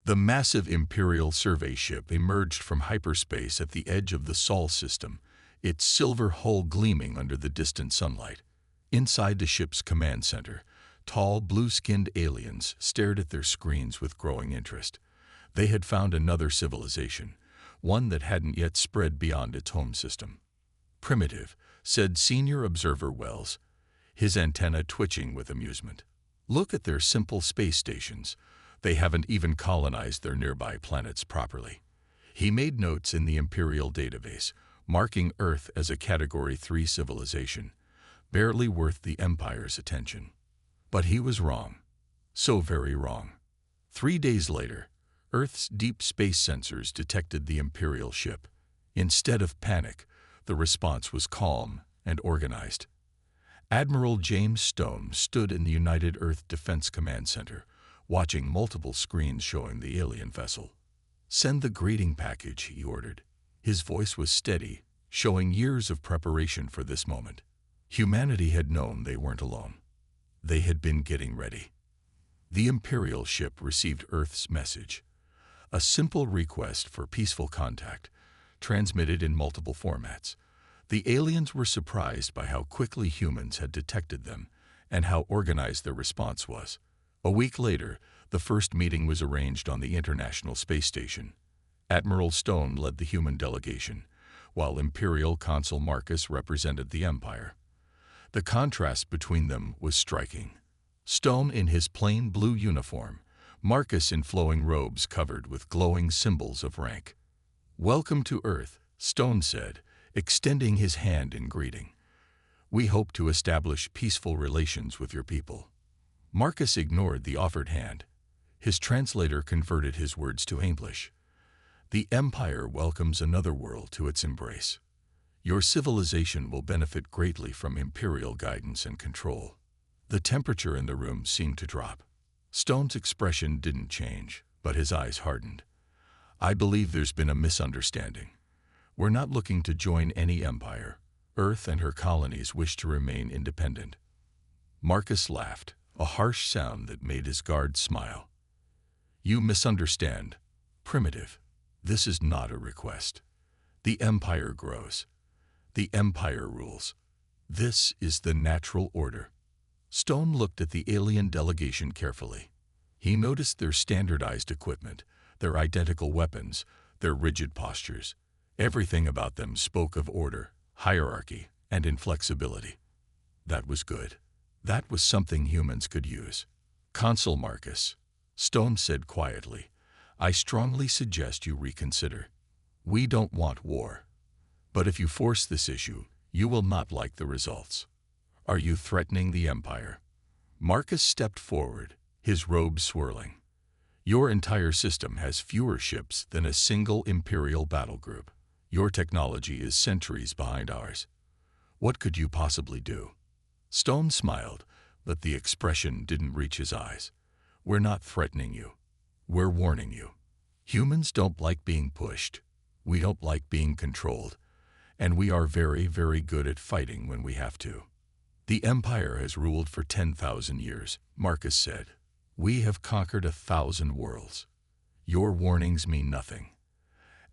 The massive Imperial survey ship emerged from hyperspace at the edge of the Sol system, its silver hull gleaming under the distant sunlight. Inside the ship's command center, tall, blue-skinned aliens stared at their screens with growing interest. They had found another civilization, one that hadn't yet spread beyond its home system. "Primitive," said Senior Observer Wells, his antenna twitching with amusement. "Look at their simple space stations. They haven't even colonized their nearby planets properly." He made notes in the Imperial database, marking Earth as a Category 3 civilization, barely worth the Empire's attention. But he was wrong. So very wrong. 3 days later, Earth's deep space sensors detected the Imperial ship. Instead of panic, the response was calm and organized. Admiral James Stone stood in the United Earth Defense Command Center, watching multiple screens showing the alien vessel. "Send the greeting package," he ordered. His voice was steady, showing years of preparation for this moment. Humanity had known they weren't alone. They had been getting ready. The Imperial ship received Earth's message, a simple request for peaceful contact, transmitted in multiple formats. The aliens were surprised by how quickly humans had detected them and how organized their response was. A week later, the first meeting was arranged on the International Space Station. Admiral Stone led the human delegation, while Imperial Consul Marcus represented the Empire. The contrast between them was striking. Stone in his plain blue uniform, Marcus in flowing robes covered with glowing symbols of rank. "Welcome to Earth," Stone said, extending his hand in greeting. "We hope to establish peaceful relations with your people." Marcus ignored the offered hand. His translator converted his words to English. "The Empire welcomes another world to its embrace. Your civilization will benefit greatly from Imperial guidance and control." The temperature in the room seemed to drop. Stone's expression didn't change, but his eyes hardened. "I believe there's been a misunderstanding. We're not looking to join any empire. Earth and her colonies wish to remain independent." Marcus laughed, a harsh sound that made his guard smile. "You misunderstand. Primitive. This is not a request. The Empire grows. The Empire rules. This is the natural order." Stone looked at the alien delegation carefully. He noticed their standardized equipment, their identical weapons, their rigid postures. Everything about them spoke of order, hierarchy, and inflexibility. That was good. That was something humans could use. "Consul Marcus," Stone said quietly, "I strongly suggest you reconsider. We don't want war. But if you force this issue, you will not like the results. Are you threatening the Empire?" Marcus stepped forward, his robe swirling. "Your entire system has fewer ships than a single Imperial battle group. Your technology is centuries behind ours. What could you possibly do?" Stone smiled, but the expression didn't reach his eyes. "We're not threatening you. We're warning you. Humans don't like being pushed. We don't like being controlled. And we are very, very good at fighting when we have to. The Empire has ruled for 10,000 years, Marcus said. We have conquered 1,000 worlds. Your warnings mean nothing."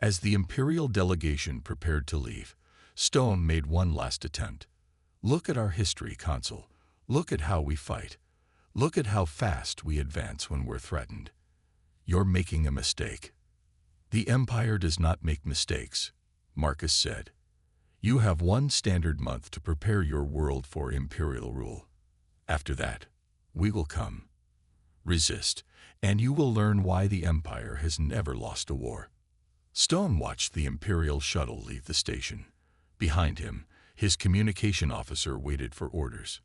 As the Imperial delegation prepared to leave, Stone made one last attempt. "Look at our history, Consul. Look at how we fight. Look at how fast we advance when we're threatened. You're making a mistake." "The Empire does not make mistakes," Marcus said. "You have one standard month to prepare your world for Imperial rule. After that, we will come. Resist, and you will learn why the Empire has never lost a war." Stone watched the Imperial shuttle leave the station. Behind him, his communication officer waited for orders.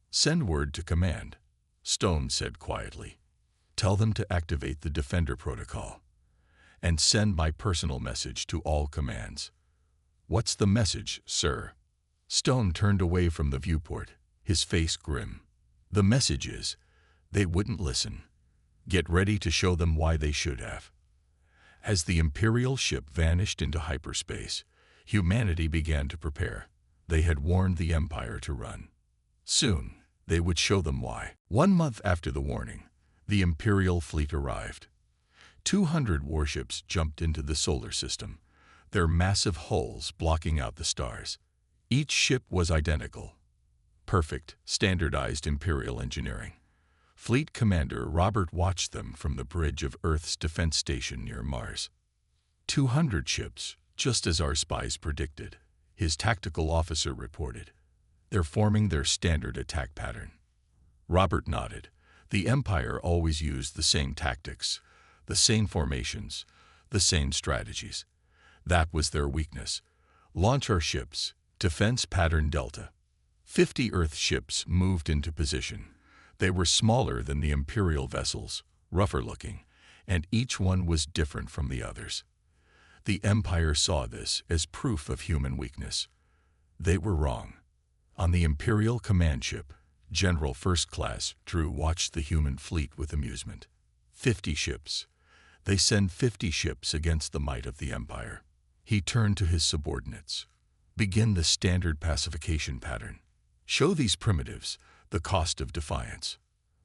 "Send word to command," Stone said quietly. "Tell them to activate the Defender Protocol. And send my personal message to all commands." "What's the message, sir?" Stone turned away from the viewport, his face grim. "The message is, they wouldn't listen. Get ready to show them why they should have." As the Imperial ship vanished into hyperspace, humanity began to prepare. They had warned the Empire to run. Soon, they would show them why. 1 month after the warning, the Imperial fleet arrived. 200 warships jumped into the solar system, their massive hulls blocking out the stars. Each ship was identical. Perfect, standardized Imperial engineering. Fleet Commander Robert watched them from the bridge of Earth's defense station near Mars. 200 ships, just as our spies predicted, his tactical officer reported. They're forming their standard attack pattern. Robert nodded. The Empire always used the same tactics, the same formations, the same strategies. That was their weakness. Launch our ships. Defense pattern Delta. 50 Earth ships moved into position. They were smaller than the Imperial vessels, rougher looking, and each one was different from the others. The Empire saw this as proof of human weakness. They were wrong. On the Imperial command ship, General First Class Drew watched the human fleet with amusement. 50 ships. They send 50 ships against the might of the Empire. He turned to his subordinates. Begin the standard pacification pattern. Show these primitives the cost of defiance.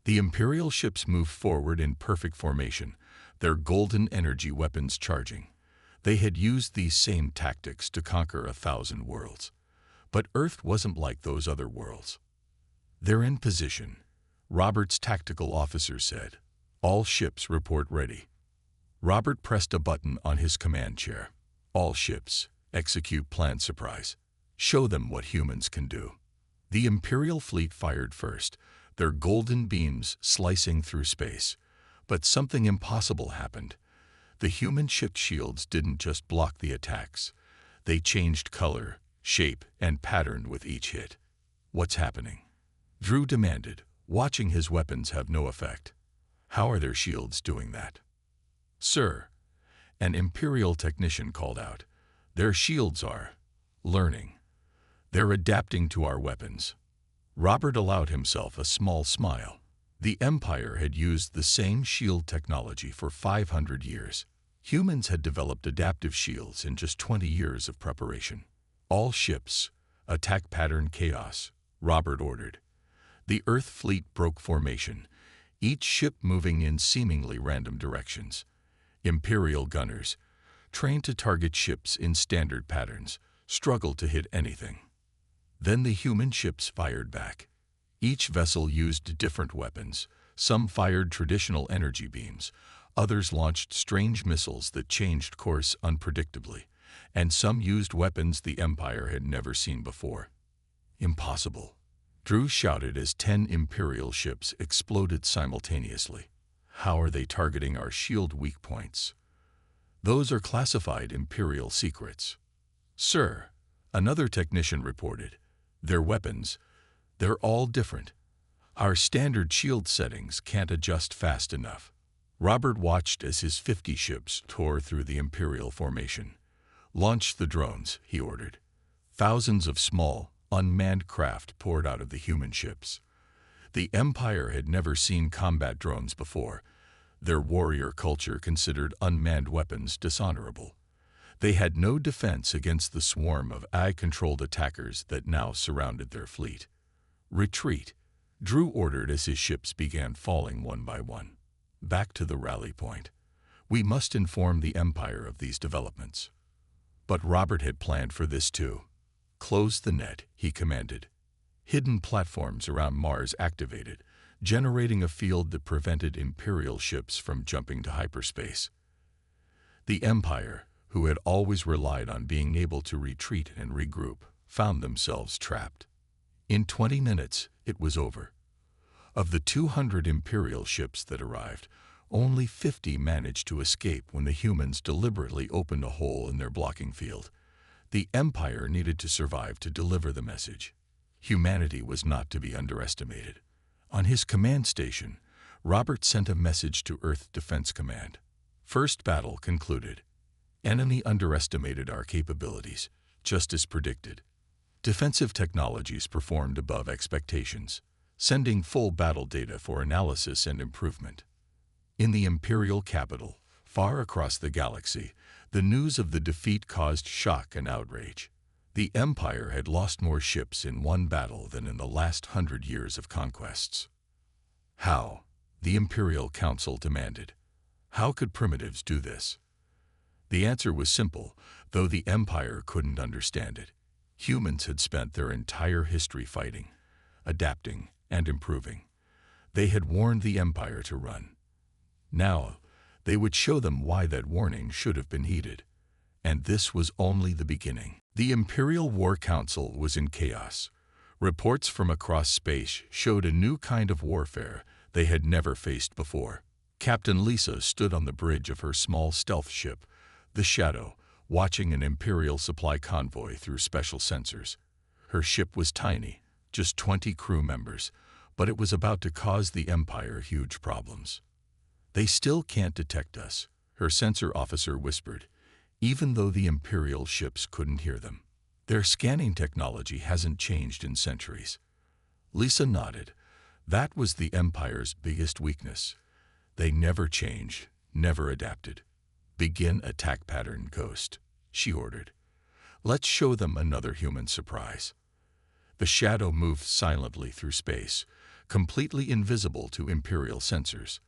The Imperial ships moved forward in perfect formation, their golden energy weapons charging. They had used these same tactics to conquer 1,000 worlds. But Earth wasn't like those other worlds. They're in position, Robert's tactical officer said. All ships report ready. Robert pressed a button on his command chair. All ships, execute plan surprise. Show them what humans can do. The Imperial fleet fired first, their golden beams slicing through space. But something impossible happened. The human ship shields didn't just block the attacks. They changed color, shape, and pattern with each hit. What's happening? Drew demanded, watching his weapons have no effect. How are their shields doing that? Sir, an Imperial technician called out. Their shields are learning. They're adapting to our weapons. Robert allowed himself a small smile. The Empire had used the same shield technology for 500 years. Humans had developed adaptive shields in just 20 years of preparation. All ships, attack pattern chaos, Robert ordered. The Earth fleet broke formation, each ship moving in seemingly random directions. Imperial gunners, trained to target ships in standard patterns, struggled to hit anything. Then the human ships fired back. Each vessel used different weapons. Some fired traditional energy beams, others launched strange missiles that changed course unpredictably, and some used weapons the Empire had never seen before. Impossible, Drew shouted as 10 Imperial ships exploded simultaneously. How are they targeting our shield weak points? Those are classified Imperial secrets. Sir, another technician reported. Their weapons, they're all different. Our standard shield settings can't adjust fast enough. Robert watched as his 50 ships tore through the Imperial formation. Launch the drones, he ordered. Thousands of small, unmanned craft poured out of the human ships. The Empire had never seen combat drones before. Their warrior culture considered unmanned weapons dishonorable. They had no defense against the swarm of AI-controlled attackers that now surrounded their fleet. Retreat, Drew ordered as his ships began falling one by one. Back to the rally point. We must inform the Empire of these developments. But Robert had planned for this too. Close the net, he commanded. Hidden platforms around Mars activated, generating a field that prevented Imperial ships from jumping to hyperspace. The Empire, who had always relied on being able to retreat and regroup, found themselves trapped. In 20 minutes, it was over. Of the 200 Imperial ships that arrived, only 50 managed to escape when the humans deliberately opened a hole in their blocking field. The Empire needed to survive to deliver the message. Humanity was not to be underestimated. On his command station, Robert sent a message to Earth Defense Command. First battle concluded. Enemy underestimated our capabilities, just as predicted. Defensive technologies performed above expectations, sending full battle data for analysis and improvement. In the Imperial capital, far across the galaxy, the news of the defeat caused shock and outrage. The Empire had lost more ships in one battle than in the last 100 years of conquests. How? The Imperial Council demanded. How could primitives do this? The answer was simple, though the Empire couldn't understand it. Humans had spent their entire history fighting, adapting, and improving. They had warned the Empire to run. Now, they would show them why that warning should have been heeded. And this was only the beginning. The Imperial War Council was in chaos. Reports from across space showed a new kind of warfare they had never faced before. Captain Lisa stood on the bridge of her small stealth ship, the Shadow, watching an Imperial supply convoy through special sensors. Her ship was tiny, just 20 crew members, but it was about to cause the Empire huge problems. "They still can't detect us," her sensor officer whispered, even though the Imperial ships couldn't hear them. "Their scanning technology hasn't changed in centuries." Lisa nodded. That was the Empire's biggest weakness. They never changed, never adapted. "Begin attack pattern, Ghost," she ordered. "Let's show them another human surprise." The Shadow moved silently through space, completely invisible to Imperial sensors.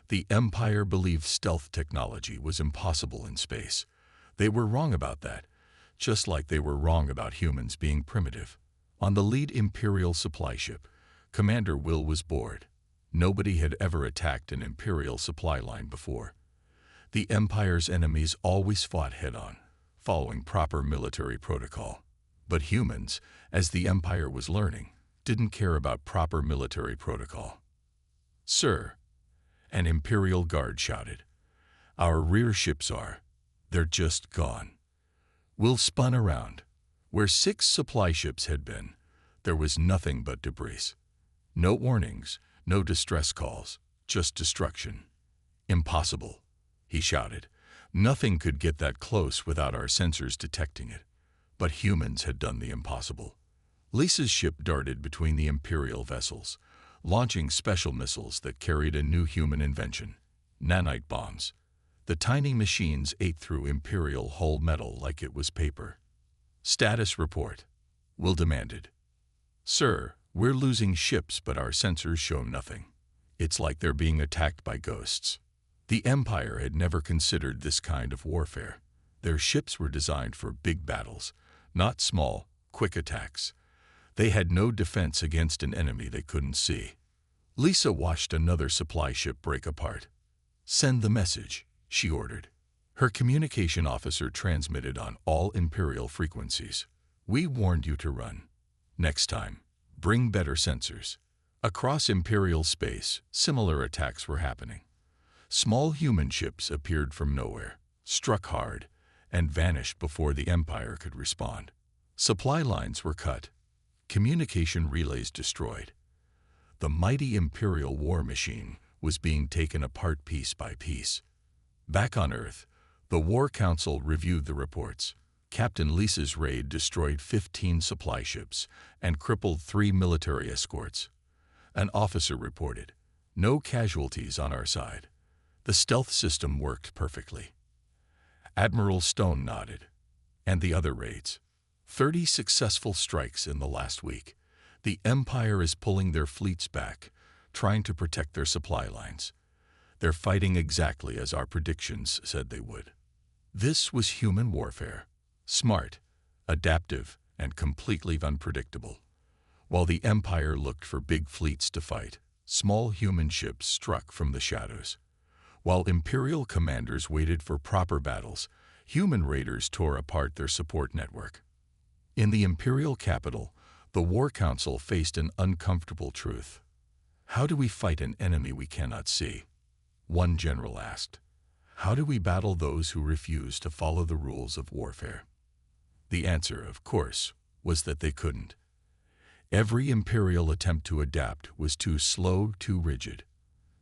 The Empire believed stealth technology was impossible in space. They were wrong about that, just like they were wrong about humans being primitive. On the lead Imperial supply ship, Commander Will was bored. Nobody had ever attacked an Imperial supply line before. The Empire's enemies always fought head-on, following proper military protocol. But humans, as the Empire was learning, didn't care about proper military protocol. "Sir," an Imperial guard shouted, "our rear ships are. They're just gone." Will spun around. Where 6 supply ships had been, there was nothing but debris. No warnings, no distress calls, just destruction. "Impossible," he shouted. "Nothing could get that close without our sensors detecting it." But humans had done the impossible. Lisa's ship darted between the Imperial vessels, launching special missiles that carried a new human invention, nanite bombs. The tiny machines ate through Imperial hull metal like it was paper. "Status report," Will demanded. "Sir, we're losing ships, but our sensors show nothing. It's like they're being attacked by ghosts." The Empire had never considered this kind of warfare. Their ships were designed for big battles, not small, quick attacks. They had no defense against an enemy they couldn't see. Lisa watched another supply ship break apart. "Send the message," she ordered. Her communication officer transmitted on all Imperial frequencies. "We warned you to run. Next time, bring better sensors." Across Imperial space, similar attacks were happening. Small human ships appeared from nowhere, struck hard, and vanished before the Empire could respond. Supply lines were cut. Communication relays destroyed. The mighty Imperial war machine was being taken apart piece by piece. Back on Earth, the War Council reviewed the reports. Captain Lisa's raid destroyed 15 supply ships and crippled 3 military escorts. An officer reported, "No casualties on our side. The stealth system worked perfectly." Admiral Stone nodded. "And the other raids? 30 successful strikes in the last week. The Empire is pulling their fleets back, trying to protect their supply lines. They're fighting exactly as our predictions said they would." This was human warfare. Smart, adaptive, and completely unpredictable. While the Empire looked for big fleets to fight, small human ships struck from the shadows. While Imperial commanders waited for proper battles, human raiders tore apart their support network. In the Imperial capital, the War Council faced an uncomfortable truth. "How do we fight an enemy we cannot see?" One general asked. "How do we battle those who refuse to follow the rules of warfare?" The answer, of course, was that they couldn't. Every Imperial attempt to adapt was too slow, too rigid.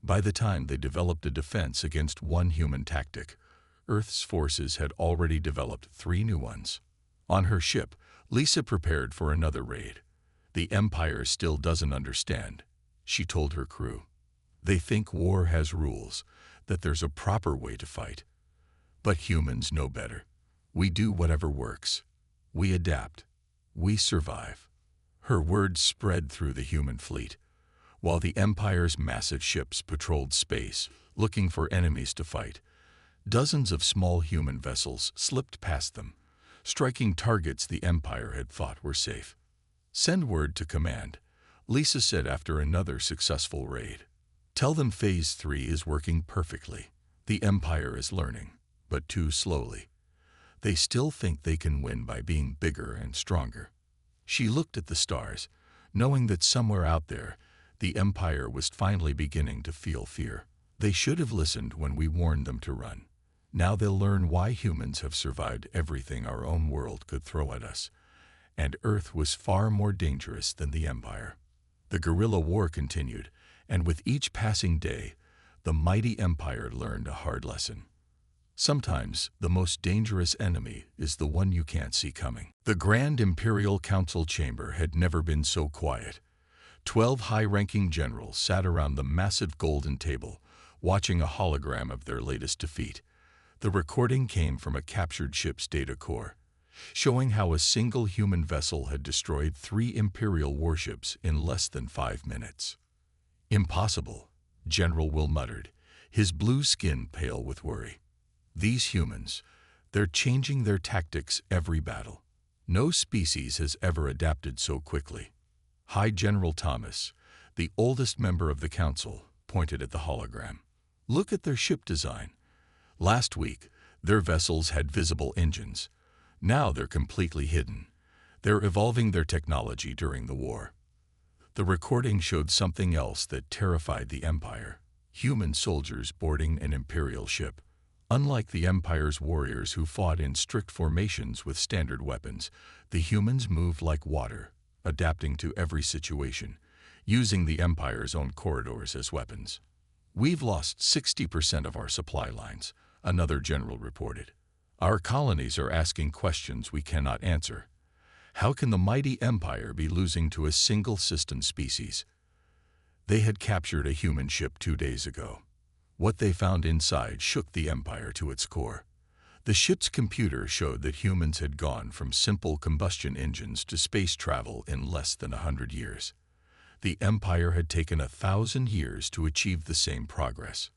By the time they developed a defense against one human tactic, Earth's forces had already developed 3 new ones. On her ship, Lisa prepared for another raid. "The Empire still doesn't understand," she told her crew. "They think war has rules, that there's a proper way to fight. But humans know better. We do whatever works. We adapt. We survive." Her words spread through the human fleet. While the Empire's massive ships patrolled space, looking for enemies to fight. Dozens of small human vessels slipped past them, striking targets the Empire had thought were safe. "Send word to command," Lisa said after another successful raid. "Tell them Phase 3 is working perfectly. The Empire is learning, but too slowly. They still think they can win by being bigger and stronger." She looked at the stars, knowing that somewhere out there, the Empire was finally beginning to feel fear. They should have listened when we warned them to run. Now they'll learn why humans have survived everything our own world could throw at us. And Earth was far more dangerous than the Empire. The guerrilla war continued, and with each passing day, the mighty Empire learned a hard lesson. Sometimes the most dangerous enemy is the one you can't see coming. The Grand Imperial Council chamber had never been so quiet. 12 high-ranking generals sat around the massive golden table, watching a hologram of their latest defeat. The recording came from a captured ship's data core, showing how a single human vessel had destroyed 3 Imperial warships in less than 5 minutes. "Impossible," General Will muttered, his blue skin pale with worry. "These humans, they're changing their tactics every battle. No species has ever adapted so quickly." High General Thomas, the oldest member of the council, pointed at the hologram. "Look at their ship design. Last week, their vessels had visible engines. Now they're completely hidden. They're evolving their technology during the war." The recording showed something else that terrified the Empire: human soldiers boarding an Imperial ship. Unlike the Empire's warriors who fought in strict formations with standard weapons, the humans moved like water, adapting to every situation, using the Empire's own corridors as weapons. "We've lost 60% of our supply lines," another general reported. "Our colonies are asking questions we cannot answer. How can the mighty Empire be losing to a single system species?" They had captured a human ship 2 days ago. What they found inside shook the Empire to its core. The ship's computer showed that humans had gone from simple combustion engines to space travel in less than 100 years. The Empire had taken 1,000 years to achieve the same progress.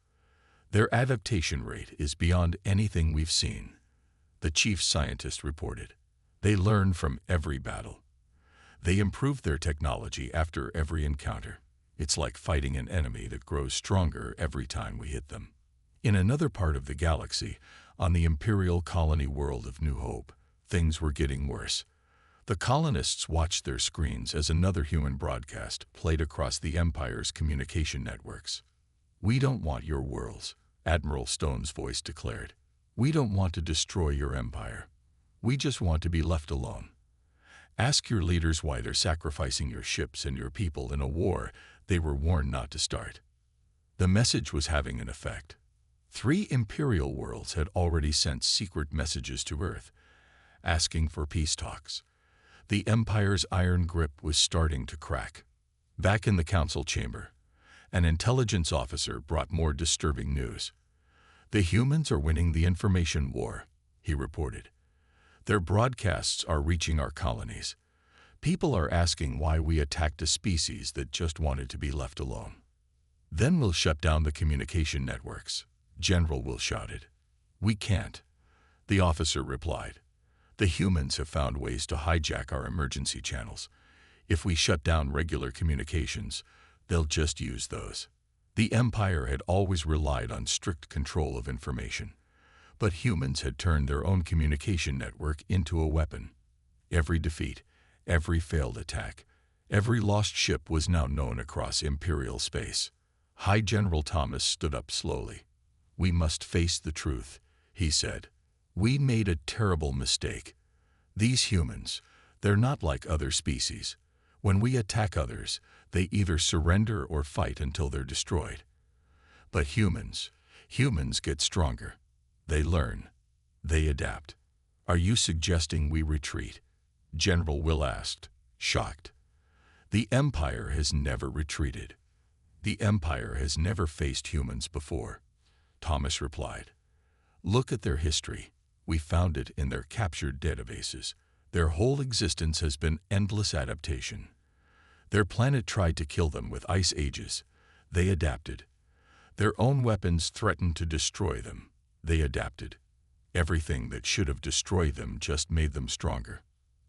"Their adaptation rate is beyond anything we've seen," the chief scientist reported. "They learn from every battle. They improve their technology after every encounter. It's like fighting an enemy that grows stronger every time we hit them." In another part of the galaxy, on the Imperial colony world of New Hope, things were getting worse. The colonists watched their screens as another human broadcast played across the Empire's communication networks. "We don't want your worlds," Admiral Stone's voice declared. "We don't want to destroy your empire. We just want to be left alone. Ask your leaders why they're sacrificing your ships and your people in a war they were warned not to start." The message was having an effect. 3 Imperial worlds had already sent secret messages to Earth, asking for peace talks. The Empire's iron grip was starting to crack. Back in the council chamber, an intelligence officer brought more disturbing news. "The humans are winning the information war," he reported. "Their broadcasts are reaching our colonies. People are asking why we attacked a species that just wanted to be left alone." "Then we'll shut down the communication networks," General Will shouted. "We can't," the officer replied. "The humans have found ways to hijack our emergency channels. If we shut down regular communications, they'll just use those." The Empire had always relied on strict control of information, but humans had turned their own communication network into a weapon. Every defeat, every failed attack, every lost ship was now known across Imperial space. High General Thomas stood up slowly. "We must face the truth," he said. "We made a terrible mistake. These humans, they're not like other species. When we attack others, they either surrender or fight until they're destroyed. But humans get stronger. They learn. They adapt. Are you suggesting we retreat?" General Will asked, shocked. "The Empire has never retreated. The Empire has never faced humans before," Thomas replied. "Look at their history. We found it in their captured databases. Their whole existence has been endless adaptation. Their planet tried to kill them with ice ages. They adapted. Their own weapons threatened to destroy them. They adapted. Everything that should have destroyed them just made them stronger.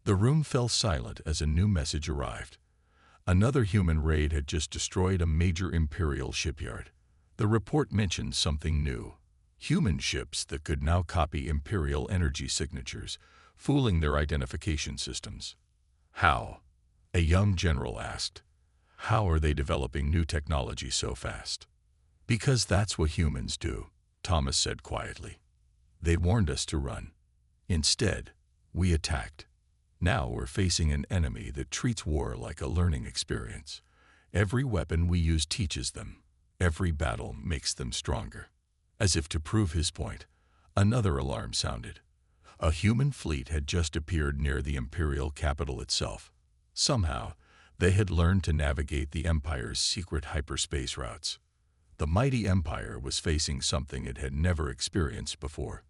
The room fell silent as a new message arrived. Another human raid had just destroyed a major Imperial shipyard. The report mentioned something new. Human ships that could now copy Imperial energy signatures, fooling their identification systems. How? A young general asked. How are they developing new technology so fast? Because that's what humans do, Thomas said quietly. They warned us to run. Instead, we attacked. Now we're facing an enemy that treats war like a learning experience. Every weapon we use teaches them. Every battle makes them stronger. As if to prove his point, another alarm sounded. A human fleet had just appeared near the Imperial capital itself. Somehow, they had learned to navigate the Empire's secret hyperspace routes. The mighty Empire was facing something it had never experienced before.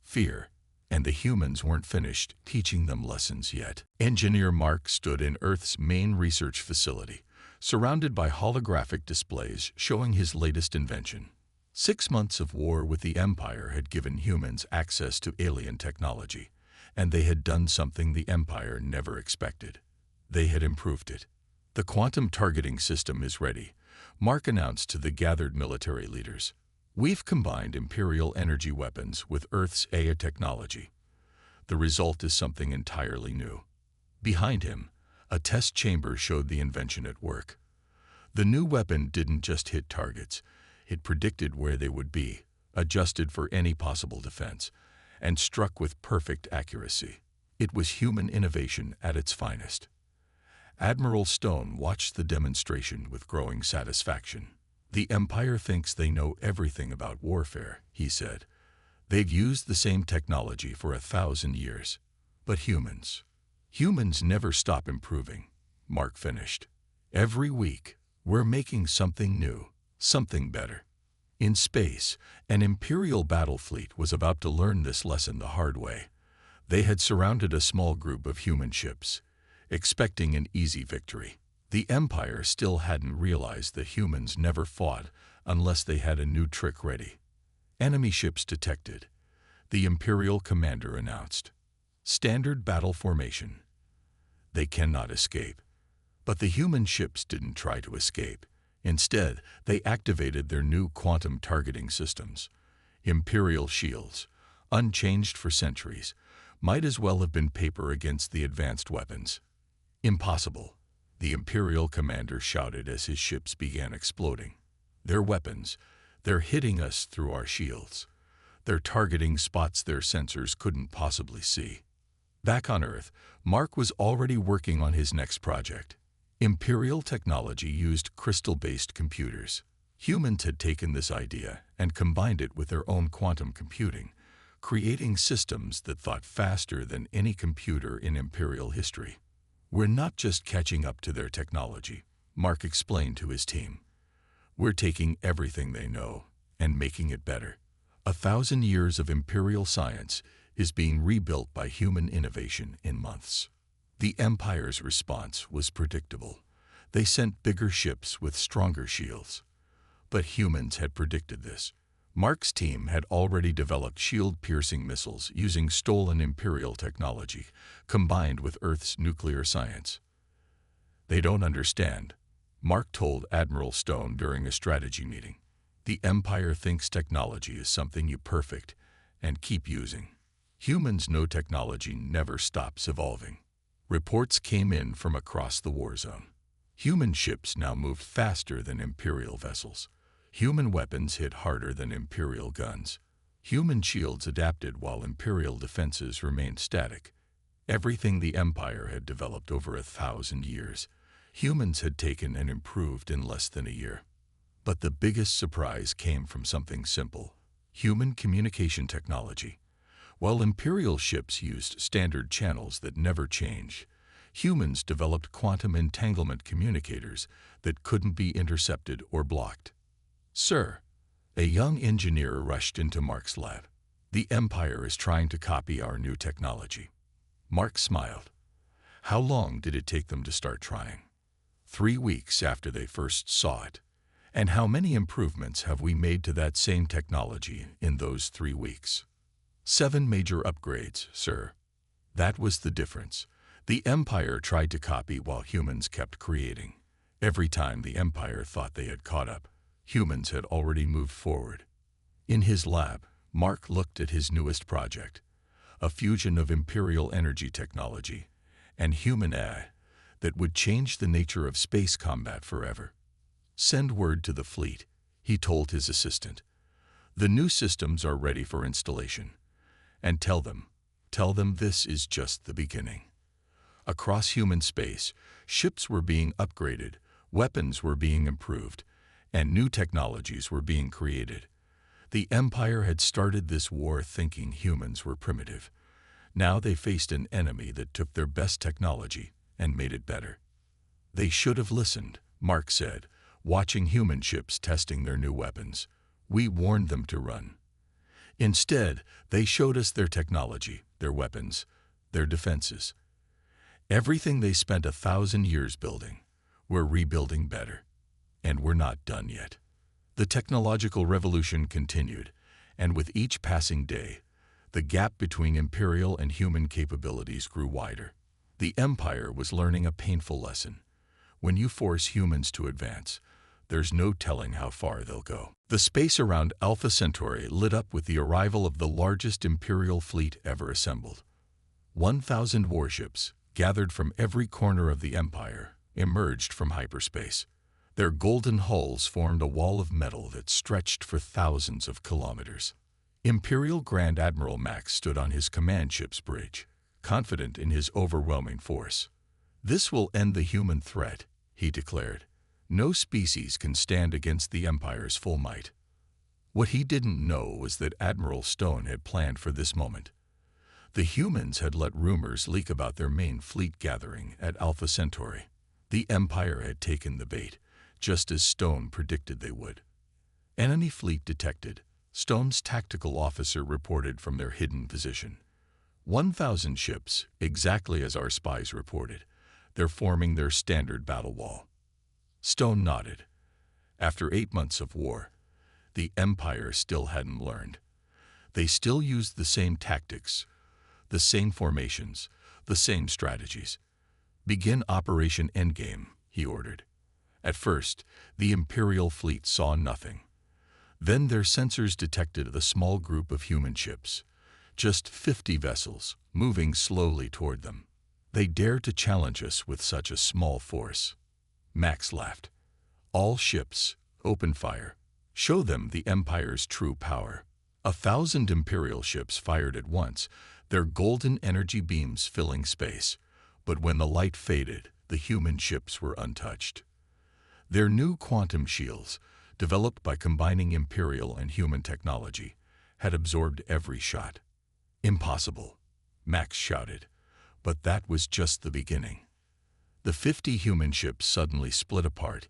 Fear. And the humans weren't finished teaching them lessons yet. Engineer Mark stood in Earth's main research facility, surrounded by holographic displays showing his latest invention. 6 months of war with the Empire had given humans access to alien technology, and they had done something the Empire never expected. They had improved it. The quantum targeting system is ready, Mark announced to the gathered military leaders. We've combined Imperial energy weapons with Earth's AI technology. The result is something entirely new. Behind him, a test chamber showed the invention at work. The new weapon didn't just hit targets. It predicted where they would be, adjusted for any possible defense, and struck with perfect accuracy. It was human innovation at its finest. Admiral Stone watched the demonstration with growing satisfaction. The Empire thinks they know everything about warfare, he said. They've used the same technology for 1,000 years. But humans never stop improving, Mark finished. Every week, we're making something new, something better. In space, an Imperial battle fleet was about to learn this lesson the hard way. They had surrounded a small group of human ships, expecting an easy victory. The Empire still hadn't realized that humans never fought unless they had a new trick ready. Enemy ships detected. The Imperial commander announced. Standard battle formation. They cannot escape. But the human ships didn't try to escape. Instead, they activated their new quantum targeting systems. Imperial shields, unchanged for centuries, might as well have been paper against the advanced weapons. Impossible, the Imperial commander shouted as his ships began exploding. Their weapons, they're hitting us through our shields. They're targeting spots their sensors couldn't possibly see. Back on Earth, Mark was already working on his next project. Imperial technology used crystal-based computers. Humans had taken this idea and combined it with their own quantum computing, creating systems that thought faster than any computer in Imperial history. We're not just catching up to their technology, Mark explained to his team. We're taking everything they know and making it better. 1,000 years of Imperial science is being rebuilt by human innovation in months. The Empire's response was predictable. They sent bigger ships with stronger shields. But humans had predicted this. Mark's team had already developed shield-piercing missiles using stolen Imperial technology, combined with Earth's nuclear science. They don't understand, Mark told Admiral Stone during a strategy meeting. The Empire thinks technology is something you perfect and keep using. Humans know technology never stops evolving. Reports came in from across the war zone. Human ships now moved faster than Imperial vessels. Human weapons hit harder than Imperial guns. Human shields adapted while Imperial defenses remained static. Everything the Empire had developed over 1,000 years, humans had taken and improved in less than a year. But the biggest surprise came from something simple: human communication technology. While Imperial ships used standard channels that never change, humans developed quantum entanglement communicators that couldn't be intercepted or blocked. Sir, a young engineer rushed into Mark's lab. The Empire is trying to copy our new technology. Mark smiled. How long did it take them to start trying? 3 weeks after they first saw it. And how many improvements have we made to that same technology in those 3 weeks? 7 major upgrades, sir. That was the difference. The Empire tried to copy while humans kept creating. Every time the Empire thought they had caught up, humans had already moved forward. In his lab, Mark looked at his newest project, a fusion of Imperial energy technology and human AI that would change the nature of space combat forever. "Send word to the fleet," he told his assistant. "The new systems are ready for installation. And tell them this is just the beginning." Across human space, ships were being upgraded, weapons were being improved, and new technologies were being created. The Empire had started this war thinking humans were primitive. Now they faced an enemy that took their best technology and made it better. "They should have listened," Mark said, watching human ships testing their new weapons. "We warned them to run. Instead, they showed us their technology, their weapons, their defenses. Everything they spent 1,000 years building, we're rebuilding better. And we're not done yet." The technological revolution continued, and with each passing day, the gap between Imperial and human capabilities grew wider. The Empire was learning a painful lesson. When you force humans to advance, there's no telling how far they'll go. The space around Alpha Centauri lit up with the arrival of the largest Imperial fleet ever assembled. 1,000 warships, gathered from every corner of the Empire, emerged from hyperspace. Their golden hulls formed a wall of metal that stretched for thousands of kilometers. Imperial Grand Admiral Max stood on his command ship's bridge, confident in his overwhelming force. "This will end the human threat," he declared. "No species can stand against the Empire's full might." What he didn't know was that Admiral Stone had planned for this moment. The humans had let rumors leak about their main fleet gathering at Alpha Centauri. The Empire had taken the bait, just as Stone predicted they would. "Enemy fleet detected," Stone's tactical officer reported from their hidden position. 1,000 ships, exactly as our spies reported. They're forming their standard battle wall. Stone nodded. After 8 months of war, the Empire still hadn't learned. They still used the same tactics, the same formations, the same strategies. "Begin Operation Endgame," he ordered. At first, the Imperial fleet saw nothing. Then their sensors detected a small group of human ships, just 50 vessels, moving slowly toward them. "They dare to challenge us with such a small force." Max laughed. "All ships, open fire. Show them the Empire's true power." 1,000 Imperial ships fired at once, their golden energy beams filling space. But when the light faded, the human ships were untouched. Their new quantum shields, developed by combining Imperial and human technology, had absorbed every shot. "Impossible," Max shouted. But that was just the beginning. The 50 human ships suddenly split apart,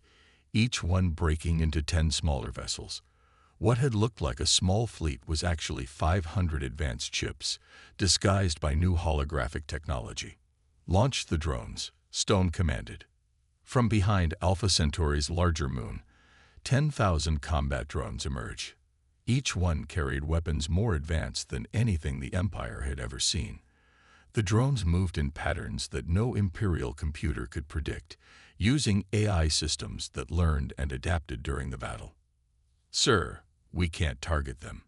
each one breaking into 10 smaller vessels. What had looked like a small fleet was actually 500 advanced ships, disguised by new holographic technology. "Launch the drones," Stone commanded. From behind Alpha Centauri's larger moon, 10,000 combat drones emerged. Each one carried weapons more advanced than anything the Empire had ever seen. The drones moved in patterns that no Imperial computer could predict, using AI systems that learned and adapted during the battle. "Sir, we can't target them,"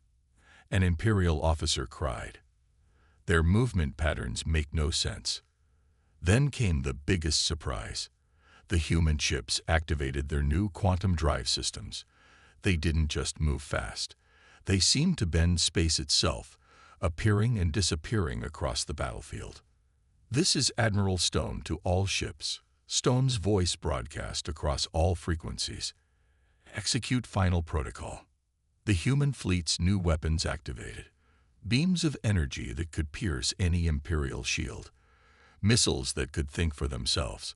an Imperial officer cried. "Their movement patterns make no sense." Then came the biggest surprise. The human ships activated their new quantum drive systems. They didn't just move fast. They seemed to bend space itself, appearing and disappearing across the battlefield. "This is Admiral Stone to all ships." Stone's voice broadcast across all frequencies. "Execute final protocol." The human fleet's new weapons activated. Beams of energy that could pierce any Imperial shield. Missiles that could think for themselves.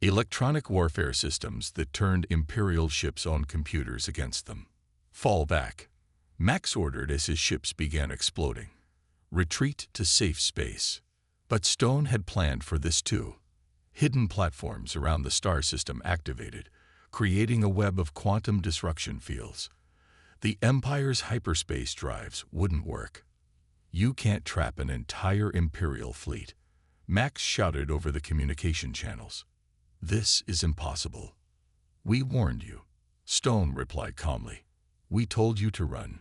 Electronic warfare systems that turned Imperial ships' own computers against them. "Fall back," Max ordered as his ships began exploding. "Retreat to safe space." But Stone had planned for this too. Hidden platforms around the star system activated, creating a web of quantum disruption fields. The Empire's hyperspace drives wouldn't work. "You can't trap an entire Imperial fleet," Max shouted over the communication channels. "This is impossible." "We warned you," Stone replied calmly. "We told you to run.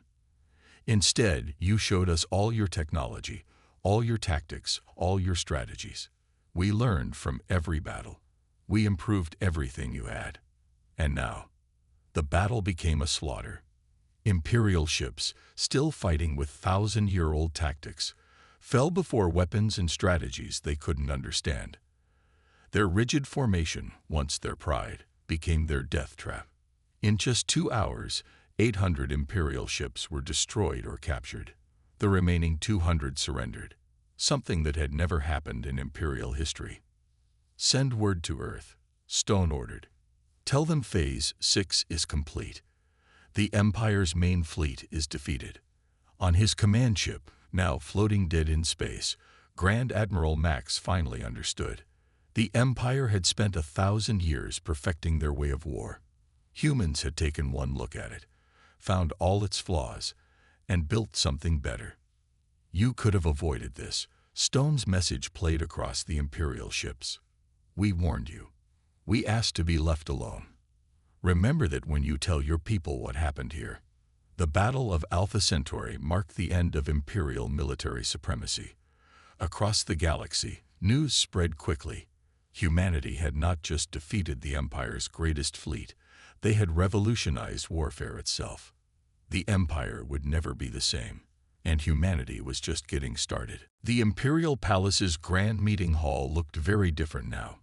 Instead, you showed us all your technology, all your tactics, all your strategies. We learned from every battle. We improved everything you had. And now, the battle became a slaughter. Imperial ships, still fighting with thousand-year-old tactics, fell before weapons and strategies they couldn't understand. Their rigid formation, once their pride, became their death trap. In just 2 hours, 800 Imperial ships were destroyed or captured. The remaining 200 surrendered, something that had never happened in Imperial history. "Send word to Earth," Stone ordered. "Tell them Phase 6 is complete. The Empire's main fleet is defeated." On his command ship, now floating dead in space, Grand Admiral Max finally understood. The Empire had spent 1,000 years perfecting their way of war. Humans had taken one look at it, found all its flaws, and built something better. "You could have avoided this," Stone's message played across the Imperial ships. "We warned you. We asked to be left alone. Remember that when you tell your people what happened here." The Battle of Alpha Centauri marked the end of Imperial military supremacy. Across the galaxy, news spread quickly. Humanity had not just defeated the Empire's greatest fleet, they had revolutionized warfare itself. The Empire would never be the same, and humanity was just getting started. The Imperial Palace's grand meeting hall looked very different now.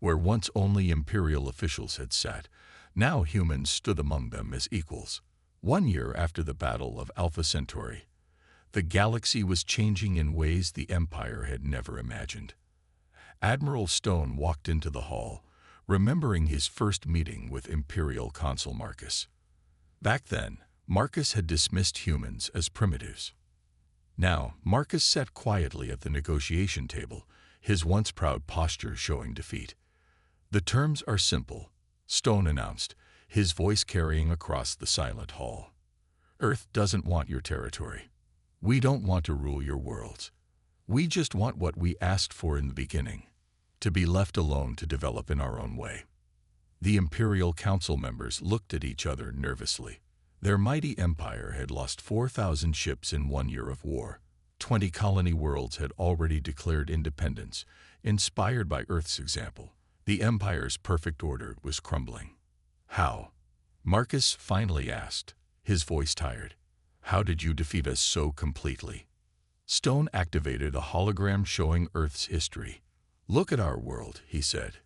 Where once only Imperial officials had sat, now humans stood among them as equals. 1 year after the Battle of Alpha Centauri, the galaxy was changing in ways the Empire had never imagined. Admiral Stone walked into the hall, remembering his first meeting with Imperial Consul Marcus. Back then, Marcus had dismissed humans as primitives. Now, Marcus sat quietly at the negotiation table, his once proud posture showing defeat. "The terms are simple," Stone announced, his voice carrying across the silent hall. "Earth doesn't want your territory. We don't want to rule your worlds. We just want what we asked for in the beginning, to be left alone to develop in our own way." The Imperial Council members looked at each other nervously. Their mighty empire had lost 4,000 ships in 1 year of war. 20 colony worlds had already declared independence, inspired by Earth's example. The Empire's perfect order was crumbling. "How?" Marcus finally asked, his voice tired. "How did you defeat us so completely?" Stone activated a hologram showing Earth's history. "Look at our world," he said.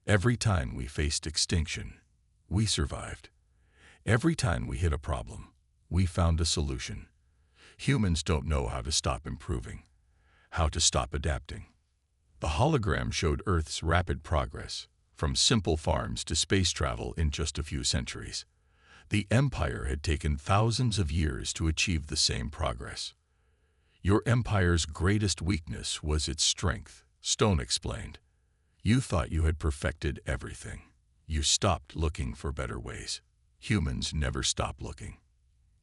"Every time we faced extinction, we survived. Every time we hit a problem, we found a solution. Humans don't know how to stop improving, how to stop adapting." The hologram showed Earth's rapid progress, from simple farms to space travel in just a few centuries. The Empire had taken thousands of years to achieve the same progress. "Your Empire's greatest weakness was its strength," Stone explained. "You thought you had perfected everything. You stopped looking for better ways. Humans never stop looking."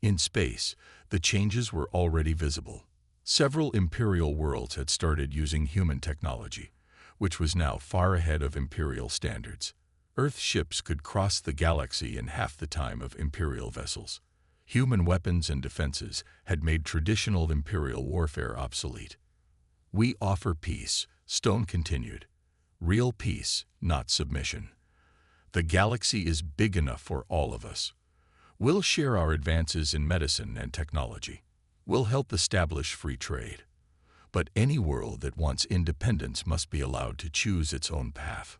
In space, the changes were already visible. Several Imperial worlds had started using human technology, which was now far ahead of Imperial standards. Earth ships could cross the galaxy in half the time of Imperial vessels. Human weapons and defenses had made traditional Imperial warfare obsolete. "We offer peace," Stone continued. "Real peace, not submission. The galaxy is big enough for all of us. We'll share our advances in medicine and technology. We'll help establish free trade. But any world that wants independence must be allowed to choose its own path."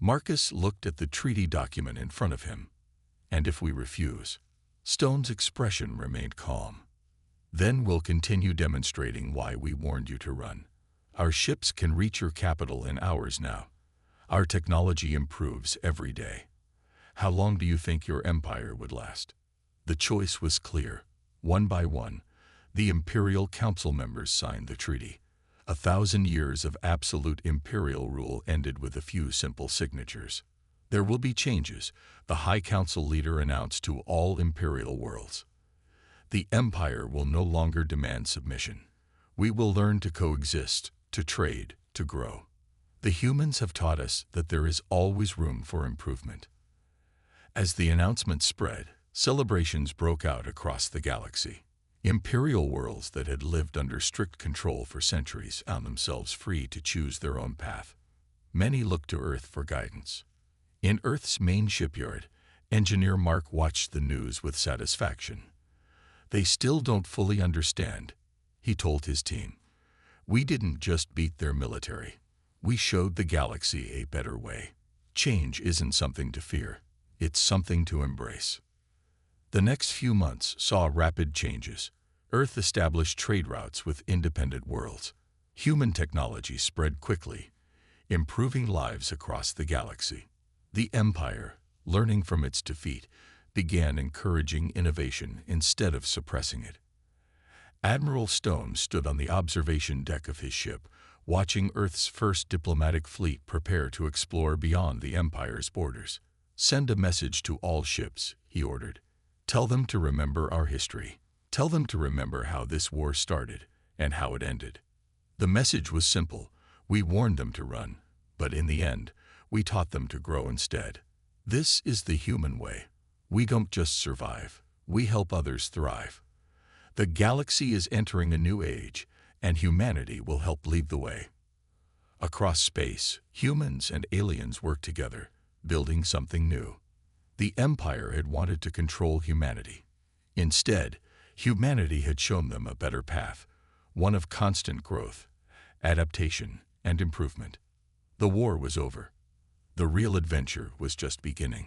Marcus looked at the treaty document in front of him. "And if we refuse?" Stone's expression remained calm. "Then we'll continue demonstrating why we warned you to run. Our ships can reach your capital in hours now. Our technology improves every day. How long do you think your empire would last?" The choice was clear. One by one, the Imperial Council members signed the treaty. 1,000 years of absolute Imperial rule ended with a few simple signatures. There will be changes, the High Council leader announced to all Imperial worlds. The Empire will no longer demand submission. We will learn to coexist, to trade, to grow. The humans have taught us that there is always room for improvement. As the announcement spread, celebrations broke out across the galaxy. Imperial worlds that had lived under strict control for centuries found themselves free to choose their own path. Many looked to Earth for guidance. In Earth's main shipyard, Engineer Mark watched the news with satisfaction. "They still don't fully understand," he told his team. "We didn't just beat their military. We showed the galaxy a better way. Change isn't something to fear. It's something to embrace." The next few months saw rapid changes. Earth established trade routes with independent worlds. Human technology spread quickly, improving lives across the galaxy. The Empire, learning from its defeat, began encouraging innovation instead of suppressing it. Admiral Stone stood on the observation deck of his ship, watching Earth's first diplomatic fleet prepare to explore beyond the Empire's borders. "Send a message to all ships," he ordered. "Tell them to remember our history. Tell them to remember how this war started and how it ended." The message was simple. We warned them to run, but in the end, we taught them to grow instead. This is the human way. We don't just survive. We help others thrive. The galaxy is entering a new age, and humanity will help lead the way. Across space, humans and aliens work together, building something new. The Empire had wanted to control humanity. Instead, humanity had shown them a better path, one of constant growth, adaptation, and improvement. The war was over. The real adventure was just beginning.